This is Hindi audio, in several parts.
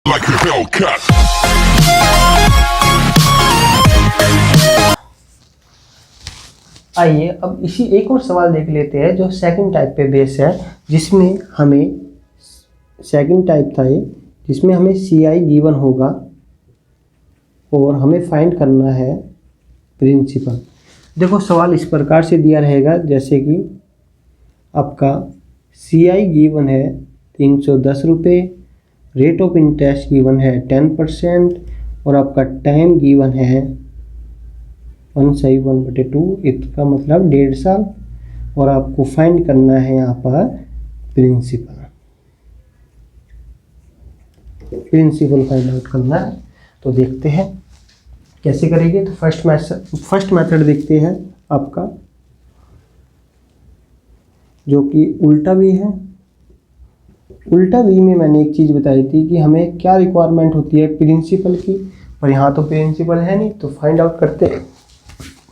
like a Hellcat. आइए अब इसी एक और सवाल देख लेते हैं जो सेकंड टाइप पे बेस है, जिसमें हमें सेकंड टाइप था ये, जिसमें हमें CI गिवन होगा और हमें फाइंड करना है प्रिंसिपल। देखो सवाल इस प्रकार से दिया रहेगा, जैसे कि आपका CI गिवन है 310 रुपये, रेट ऑफ इंटरेस्ट गिवन है 10% और आपका टाइम गिवन है 1/2, इसका मतलब 1.5 साल, और आपको फाइंड करना है यहाँ पर प्रिंसिपल फाइंड आउट करना है। तो देखते हैं कैसे करेंगे। तो फर्स्ट मेथड देखते हैं आपका, जो कि उल्टा भी है। उल्टा भी में मैंने एक चीज़ बताई थी कि हमें क्या रिक्वायरमेंट होती है प्रिंसिपल की, पर यहाँ तो प्रिंसिपल है नहीं, तो फाइंड आउट करते हैं।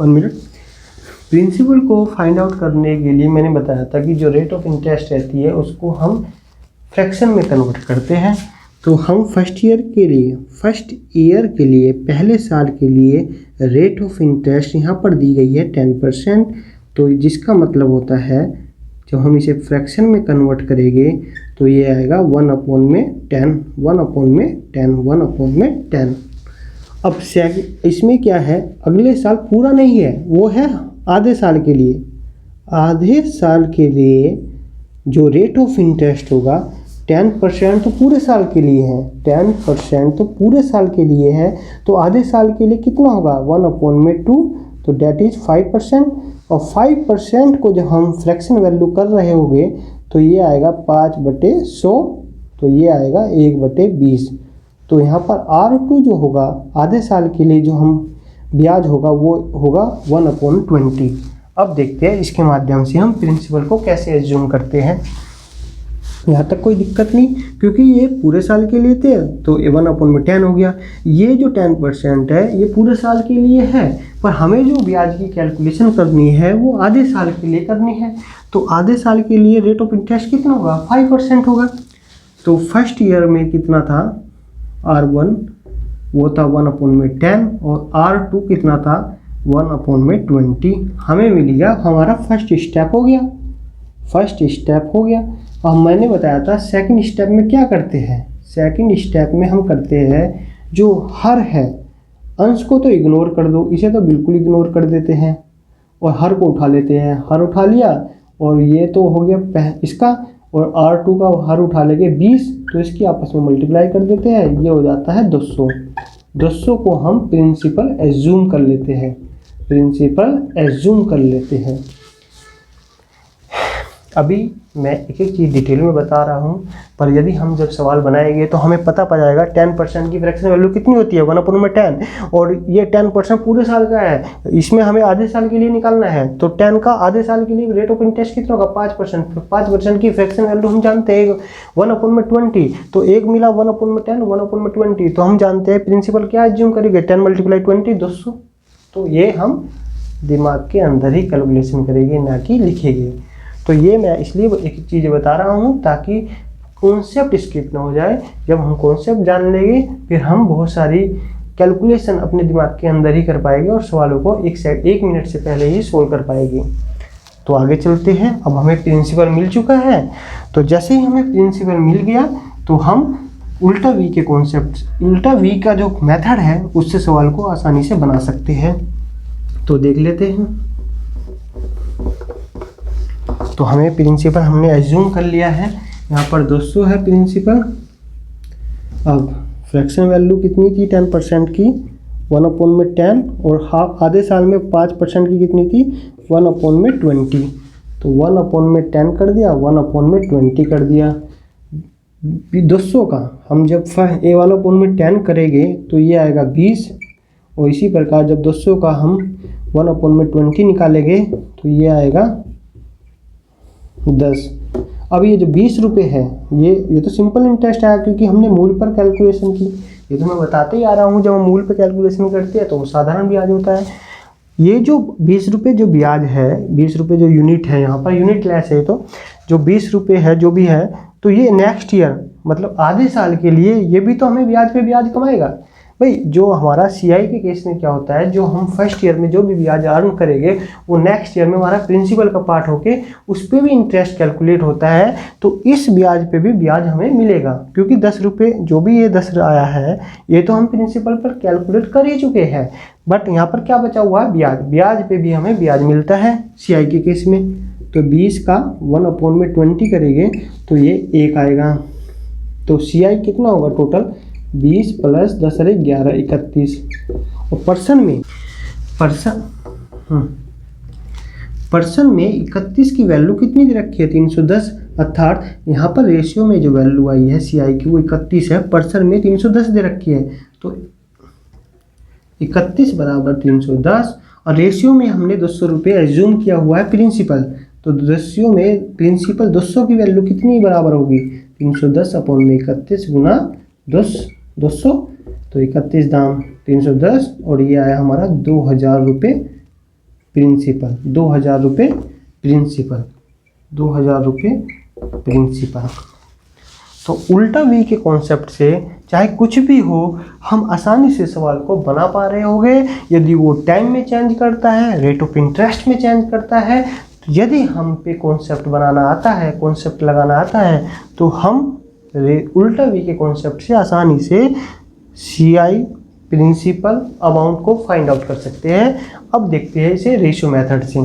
1 मिनट। प्रिंसिपल को फाइंड आउट करने के लिए मैंने बताया था कि जो रेट ऑफ इंटरेस्ट रहती है उसको हम फ्रैक्शन में कन्वर्ट करते हैं। तो हम फर्स्ट ईयर के लिए पहले साल के लिए रेट ऑफ इंटरेस्ट यहाँ पर दी गई है 10%, तो जिसका मतलब होता है जब हम इसे फ्रैक्शन में कन्वर्ट करेंगे तो ये आएगा 1/10। अब इसमें क्या है, अगले साल पूरा नहीं है, वो है आधे साल के लिए। आधे साल के लिए जो रेट ऑफ इंटरेस्ट होगा 10% तो पूरे साल के लिए है, 10% तो पूरे साल के लिए है, तो आधे साल के लिए कितना होगा 1/2, तो डेट इज 5%। और 5% को जब हम फ्रैक्शन वैल्यू कर रहे होंगे तो ये आएगा 5/100, तो ये आएगा 1/20। तो यहाँ पर R2 जो होगा आधे साल के लिए जो हम ब्याज होगा वो होगा 1/20। अब देखते हैं इसके माध्यम से हम प्रिंसिपल को कैसे एज्यूम करते हैं। यहाँ तक कोई दिक्कत नहीं, क्योंकि ये पूरे साल के लिए थे तो 1/10 हो गया। ये जो 10% है ये पूरे साल के लिए है, पर हमें जो ब्याज की कैलकुलेशन करनी है वो आधे साल के लिए करनी है। तो आधे साल के लिए रेट ऑफ इंटरेस्ट कितना होगा 5% होगा। तो फर्स्ट ईयर में कितना था R1, वो था 1/10, और R2 कितना था 1/20। हमें मिल गया, हमारा फर्स्ट स्टेप हो गया। और मैंने बताया था सेकंड स्टेप में क्या करते हैं। सेकंड स्टेप में हम करते हैं जो हर है, अंश को तो इग्नोर कर दो, इसे तो बिल्कुल इग्नोर कर देते हैं और हर को उठा लेते हैं। हर उठा लिया और ये तो हो गया इसका, और R2 का हर उठा लेंगे 20, तो इसकी आपस में मल्टीप्लाई कर देते हैं, ये हो जाता है 200। 200 को हम प्रिंसिपल एज्यूम कर लेते हैं। अभी मैं एक एक चीज़ डिटेल में बता रहा हूँ, पर यदि हम जब सवाल बनाएंगे तो हमें पता पड़ जाएगा 10% की फ्रैक्शन वैल्यू कितनी होती है 1/10, और ये 10% पूरे साल का है, इसमें हमें आधे साल के लिए निकालना है। तो 10 का आधे साल के लिए रेट ऑफ इंटरेस्ट कितना होगा 5%। 5% की फ्रैक्शन वैल्यू हम जानते हैं 1/20, तो एक मिला 1/10 1/20, तो हम जानते हैं प्रिंसिपल क्या एज्यूम करेंगे 10 × 20 200। तो ये हम दिमाग के अंदर ही कैलकुलेशन करेंगे, ना कि लिखेंगे। तो ये मैं इसलिए एक चीज़ बता रहा हूँ ताकि कॉन्सेप्ट स्किप ना हो जाए। जब हम कॉन्सेप्ट जान लेंगे फिर हम बहुत सारी कैलकुलेशन अपने दिमाग के अंदर ही कर पाएंगे और सवालों को 1 मिनट से पहले ही सोल्व कर पाएंगे। तो आगे चलते हैं। अब हमें प्रिंसिपल मिल चुका है, तो जैसे ही हमें प्रिंसिपल मिल गया तो हम उल्टा वी का जो मेथड है उससे सवाल को आसानी से बना सकते हैं। तो देख लेते हैं। तो हमें प्रिंसिपल हमने एज्यूम कर लिया है, यहाँ पर 200 है प्रिंसिपल। अब फ्रैक्शन वैल्यू कितनी थी 10% की 1/10, और आधे साल में 5% की कितनी थी 1/20। तो 1/10 कर दिया, 1/20 कर दिया। 200 का हम जब 1/10 करेंगे तो ये आएगा 20, और इसी प्रकार जब 200 का हम 1/20 निकालेंगे तो ये आएगा 10। अब ये जो 20 रुपये है ये तो सिंपल इंटरेस्ट आया, क्योंकि हमने मूल पर कैलकुलेशन की। ये तो मैं बताते ही आ रहा हूँ, जब हम मूल पर कैलकुलेशन करते हैं तो वो साधारण ब्याज होता है। ये जो 20 रुपये जो ब्याज है, 20 रुपये जो यूनिट है, यहाँ पर यूनिट लेस है, तो जो 20 रुपये है जो भी है, तो ये नेक्स्ट ईयर मतलब आधे साल के लिए ये भी तो हमें ब्याज पे ब्याज कमाएगा। भाई जो हमारा सीआई के केस में क्या होता है, जो हम फर्स्ट ईयर में जो भी ब्याज अर्न करेंगे वो नेक्स्ट ईयर में हमारा प्रिंसिपल का पार्ट होके उस पर भी इंटरेस्ट कैलकुलेट होता है, तो इस ब्याज पे भी ब्याज हमें मिलेगा, क्योंकि 10 रुपये जो भी ये 10 आया है ये तो हम प्रिंसिपल पर कैलकुलेट कर ही चुके हैं, बट यहाँ पर क्या बचा हुआ है, ब्याज। ब्याज पे भी हमें ब्याज मिलता है सीआई के केस में। तो 20 का 1/20 करेंगे तो ये 1 आएगा। तो सीआई कितना होगा टोटल, 20 + 10 = 11, 31। और पर्सन में 31 की वैल्यू कितनी दे रखी है, 310, अर्थात यहाँ पर रेशियो में जो वैल्यू आई है सीआई की वो 31 है, पर्सन में 310 दे रखी है। तो 31 = 310 और रेशियो में हमने 200 रुपये एज्यूम किया हुआ है प्रिंसिपल। तो रेशियो में प्रिंसिपल 200 की वैल्यू कितनी बराबर होगी, 310/31 गुना 200। तो 31 दाम 310 और ये आया हमारा 2000 रुपये प्रिंसिपल, 2000 रुपये प्रिंसिपल, 2000 रुपये प्रिंसिपल। तो उल्टा वी के कॉन्सेप्ट से चाहे कुछ भी हो हम आसानी से सवाल को बना पा रहे होंगे। यदि वो टाइम में चेंज करता है, रेट ऑफ इंटरेस्ट में चेंज करता है, तो यदि हम पे कॉन्सेप्ट बनाना आता है, कॉन्सेप्ट लगाना आता है, तो हम उल्टा वी के कॉन्सेप्ट से आसानी से सीआई प्रिंसिपल अमाउंट को फाइंड आउट कर सकते हैं। अब देखते हैं इसे रेशियो मेथड से।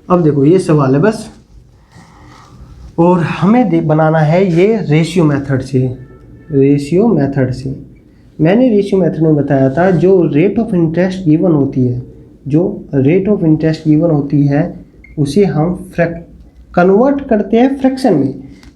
अब देखो ये सवाल है बस, और हमें बनाना है ये रेशियो मेथड से। रेशियो मेथड से मैंने रेशियो मेथड में बताया था, जो रेट ऑफ इंटरेस्ट गिवन होती है, जो रेट ऑफ इंटरेस्ट गिवन होती है उसे हम कन्वर्ट करते हैं फ्रैक्शन में।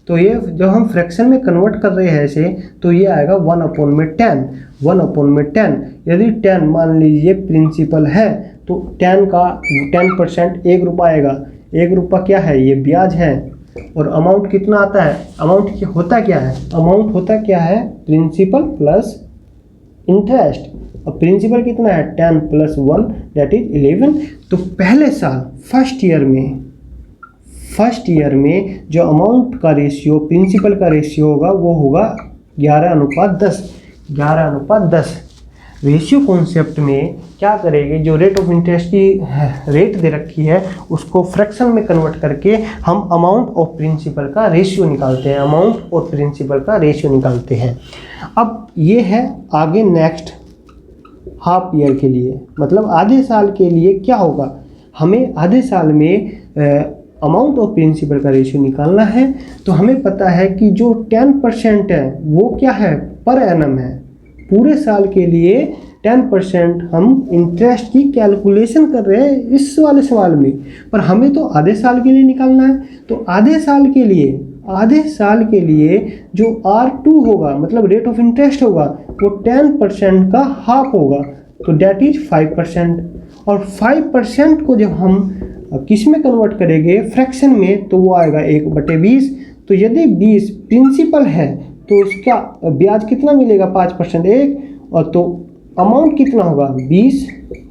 तो ये जब हम फ्रैक्शन में कन्वर्ट कर रहे हैं ऐसे, तो ये आएगा 1/10, 1/10। यदि 10 मान लीजिए प्रिंसिपल है तो 10 का 10% 1 रुपया आएगा। 1 रुपया क्या है, ये ब्याज है। और अमाउंट कितना आता है, अमाउंट होता क्या है, अमाउंट होता क्या है, प्रिंसिपल प्लस इंटरेस्ट। और प्रिंसिपल कितना है, 10 + 1 दैट इज 11। तो पहले साल फर्स्ट ईयर में जो अमाउंट का रेशियो प्रिंसिपल का रेशियो होगा वो होगा 11:10, 11:10। रेशियो कॉन्सेप्ट में क्या करेंगे, जो रेट ऑफ इंटरेस्ट की रेट दे रखी है उसको फ्रैक्शन में कन्वर्ट करके हम अमाउंट ऑफ प्रिंसिपल का रेशियो निकालते हैं, अमाउंट ऑफ प्रिंसिपल का रेशियो निकालते हैं। अब ये है आगे नेक्स्ट हाफ ईयर के लिए, मतलब आधे साल के लिए क्या होगा, हमें आधे साल में अमाउंट ऑफ प्रिंसिपल का रेशियो निकालना है। तो हमें पता है कि जो 10% है वो क्या है, पर एनम है। पूरे साल के लिए 10% हम इंटरेस्ट की कैलकुलेशन कर रहे हैं इस वाले सवाल में, पर हमें तो आधे साल के लिए निकालना है। तो आधे साल के लिए जो R2 होगा, मतलब रेट ऑफ इंटरेस्ट होगा, वो 10% का हाफ होगा, तो डेट इज 5%। और 5% को जब हम किस में कन्वर्ट करेंगे, फ्रैक्शन में, तो वो आएगा 1/20। तो यदि 20 प्रिंसिपल है तो उसका ब्याज कितना मिलेगा, 5% 1, और तो अमाउंट कितना होगा, 20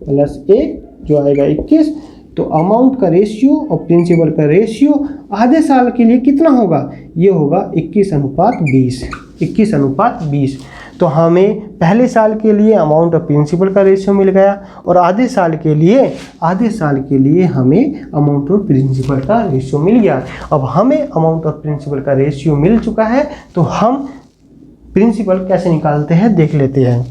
+ 1 जो आएगा 21। तो अमाउंट का रेशियो और प्रिंसिपल का रेशियो आधे साल के लिए कितना होगा, ये होगा 21:20, 21:20। तो हमें पहले साल के लिए अमाउंट ऑफ प्रिंसिपल का रेशियो मिल गया, और आधे साल के लिए हमें अमाउंट ऑफ प्रिंसिपल का रेशियो मिल गया। अब हमें अमाउंट ऑफ प्रिंसिपल का रेशियो मिल चुका है, तो हम प्रिंसिपल कैसे निकालते हैं देख लेते हैं।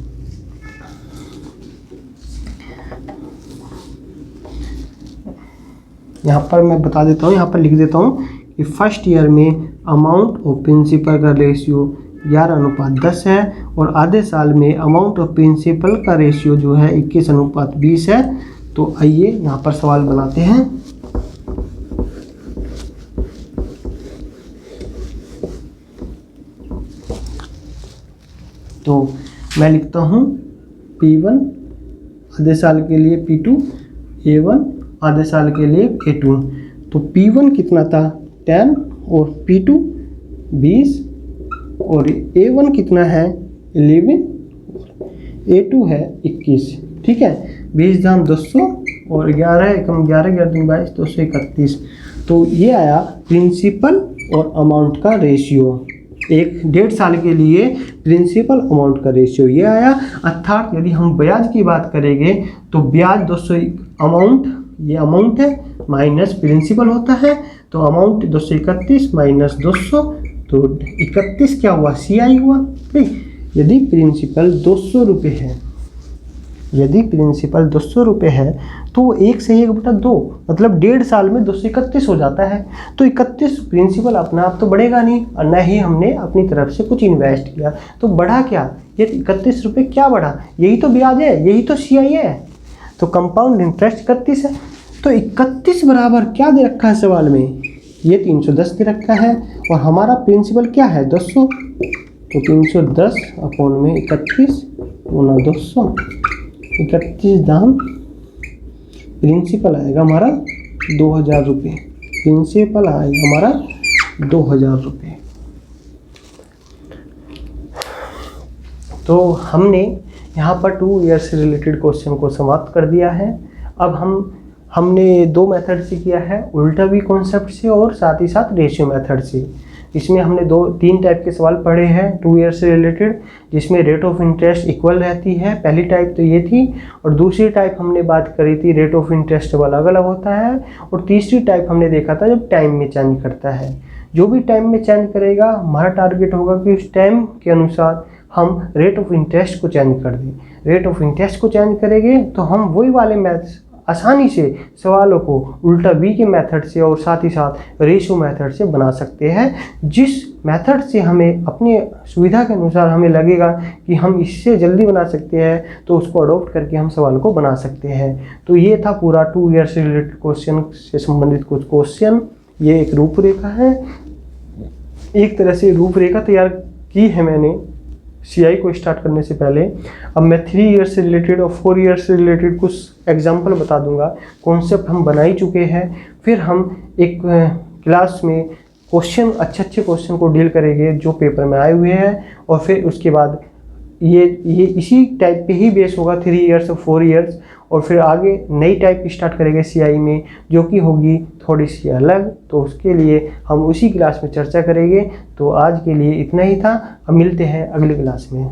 यहाँ पर मैं बता देता हूँ, यहाँ पर लिख देता हूँ कि फर्स्ट ईयर में अमाउंट ऑफ प्रिंसिपल का रेशियो 11:10 है, और आधे साल में अमाउंट ऑफ प्रिंसिपल का रेशियो जो है 21:20 है। तो आइए यहाँ पर सवाल बनाते हैं। तो मैं लिखता हूँ P1 आधे साल के लिए P2, A1 आधे साल के लिए A2। तो P1 कितना था, 10, और P2 20, और A1 कितना है, 11, A2 है 21। ठीक है, 20 दाम 200 और 11 एकम 11 11 दूनी 22 231। तो ये आया प्रिंसिपल और अमाउंट का रेशियो, 1.5 साल के लिए प्रिंसिपल अमाउंट का रेशियो ये आया। अर्थात यदि हम ब्याज की बात करेंगे तो ब्याज 200 अमाउंट, ये अमाउंट है माइनस प्रिंसिपल होता है, तो अमाउंट 231 माइनस 200, तो 31 क्या हुआ, CI हुआ। ठीक, यदि प्रिंसिपल 200 रुपये है, यदि प्रिंसिपल 200 रुपये है तो 1 से 1/2 मतलब 1.5 साल में 231 हो जाता है। तो 31 प्रिंसिपल अपना आप तो बढ़ेगा नहीं, और न ही हमने अपनी तरफ से कुछ इन्वेस्ट किया, तो बढ़ा क्या, ये 31 रुपये क्या बढ़ा, यही तो ब्याज है, यही तो CI है। तो कंपाउंड इंटरेस्ट 31 है, तो 31 बराबर क्या दे रखा है सवाल में, ये 310 दे रखा है, और हमारा प्रिंसिपल क्या है 200, तो 310 अपॉन में 31 गुना 200, 31 दाम प्रिंसिपल आएगा हमारा 2000 रुपये, प्रिंसिपल आएगा हमारा 2000 रुपये। तो हमने यहाँ पर 2 ईयर से रिलेटेड क्वेश्चन को समाप्त कर दिया है। अब हमने 2 मेथड से किया है, उल्टा भी कॉन्सेप्ट से और साथ ही साथ रेशियो मेथड से। इसमें हमने 3 टाइप के सवाल पढ़े हैं 2 ईयर से रिलेटेड, जिसमें रेट ऑफ इंटरेस्ट इक्वल रहती है, पहली टाइप तो ये थी, और दूसरी टाइप हमने बात करी थी रेट ऑफ इंटरेस्ट जब अलग अलग होता है, और तीसरी टाइप हमने देखा था जब टाइम में चेंज करता है। जो भी टाइम में चेंज करेगा हमारा टारगेट होगा कि उस टाइम के अनुसार हम रेट ऑफ इंटरेस्ट को चेंज कर दें। रेट ऑफ इंटरेस्ट को चेंज करेंगे तो हम वही वाले मैथ्स आसानी से सवालों को उल्टा V के मेथड से और साथ ही साथ रेशियो मेथड से बना सकते हैं। जिस मेथड से हमें अपनी सुविधा के अनुसार हमें लगेगा कि हम इससे जल्दी बना सकते हैं, तो उसको अडॉप्ट करके हम सवाल को बना सकते हैं। तो ये था पूरा 2 ईयर से रिलेटेड क्वेश्चन से संबंधित कुछ क्वेश्चन। ये एक रूपरेखा है, एक तरह से रूपरेखा तैयार की है मैंने CI को स्टार्ट करने से पहले। अब मैं 3 ईयर से रिलेटेड और 4 ईयर से रिलेटेड कुछ एग्जाम्पल बता दूंगा। कॉन्सेप्ट हम बना ही चुके हैं, फिर हम एक क्लास में क्वेश्चन, अच्छे क्वेश्चन को डील करेंगे जो पेपर में आए हुए हैं, और फिर उसके बाद ये इसी टाइप पे ही बेस होगा 3 ईयर्स और 4 ईयर्स, और फिर आगे नई टाइप स्टार्ट करेंगे CI में जो कि होगी थोड़ी सी अलग। तो उसके लिए हम उसी क्लास में चर्चा करेंगे। तो आज के लिए इतना ही था, अब मिलते हैं अगली क्लास में।